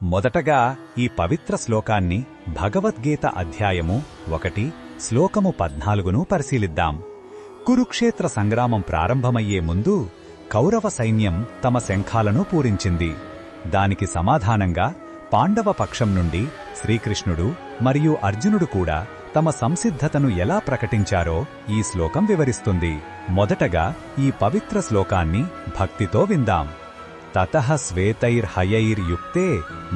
మొదటగా ఈ పవిత్ర శ్లోకాన్ని భగవద్గీత అధ్యాయము 1 శ్లోకము 14ను పరిశీలిద్దాం. కురుక్షేత్ర సంగ్రామం ప్రారంభమయ్యే ముందు కౌరవ సైన్యం తమ శంఖాలను పూరించింది. దానికి సమాధానంగా పాండవ పక్షం నుండి శ్రీకృష్ణుడు మరియు అర్జునుడు కూడా తమ సంసిద్ధతను ఎలా ప్రకటించారో ఈ శ్లోకం వివరిస్తుంది. మొదటగా ఈ పవిత్ర శ్లోకాన్ని భక్తితో విందాం. తతః శ్వేతైర్హయైర్యుక్తే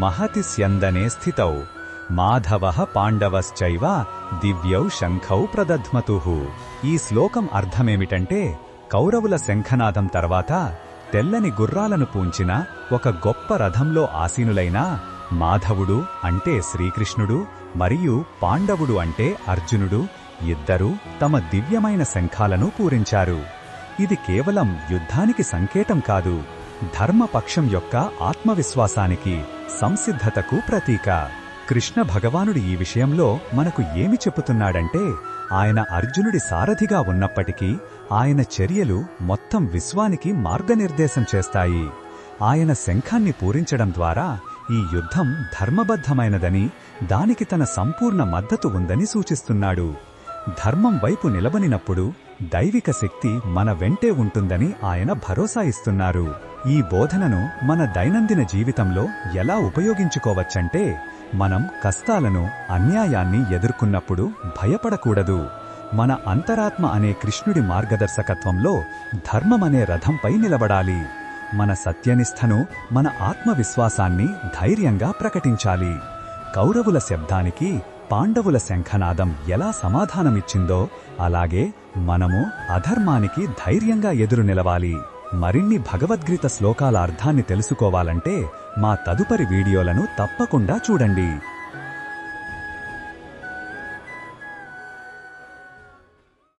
మహతి స్యందనే స్థితౌ మాధవః పాండవశ్చైవ దివ్యౌ శంఖౌ ప్రదధ్మతుః. ఈ శ్లోకం అర్థమేమిటంటే, కౌరవుల శంఖనాదం తర్వాత తెల్లని గుర్రాలను పూంచిన ఒక గొప్ప రథంలో ఆసీనులైన మాధవుడు అంటే శ్రీకృష్ణుడు మరియు పాండవుడు అంటే అర్జునుడు ఇద్దరూ తమ దివ్యమైన శంఖాలను పూరించారు. ఇది కేవలం యుద్ధానికి సంకేతం కాదు, ధర్మపక్షం యొక్క ఆత్మవిశ్వాసానికి, సంసిద్ధతకు ప్రతీక. కృష్ణ భగవానుడు ఈ విషయంలో మనకు ఏమి చెబుతున్నాడంటే, ఆయన అర్జునుడి సారథిగా ఉన్నప్పటికీ ఆయన చర్యలు మొత్తం విశ్వానికి మార్గనిర్దేశం చేస్తాయి. ఆయన శంఖాన్ని పూరించడం ద్వారా ఈ యుద్ధం ధర్మబద్ధమైనదని, దానికి తన సంపూర్ణ మద్దతు ఉందని సూచిస్తున్నాడు. ధర్మం వైపు నిలబడినప్పుడు దైవిక శక్తి మన వెంటే ఉంటుందని ఆయన భరోసా ఇస్తున్నారు. ఈ బోధనను మన దైనందిన జీవితంలో ఎలా ఉపయోగించుకోవచ్చంటే, మనం కష్టాలను, అన్యాయాన్ని ఎదుర్కొన్నప్పుడు భయపడకూడదు. మన అంతరాత్మ అనే కృష్ణుడి మార్గదర్శకత్వంలో ధర్మమనే రథంపై నిలబడాలి. మన సత్యనిష్టను, మన ఆత్మవిశ్వాసాన్ని ధైర్యంగా ప్రకటించాలి. కౌరవుల శబ్దానికి పాండవుల శంఖనాదం ఎలా సమాధానమిచ్చిందో అలాగే మనము అధర్మానికి ధైర్యంగా ఎదురు నిలవాలి. మరిన్ని భగవద్గీత శ్లోకాల అర్థాన్ని తెలుసుకోవాలంటే మా తదుపరి వీడియోలను తప్పకుండా చూడండి.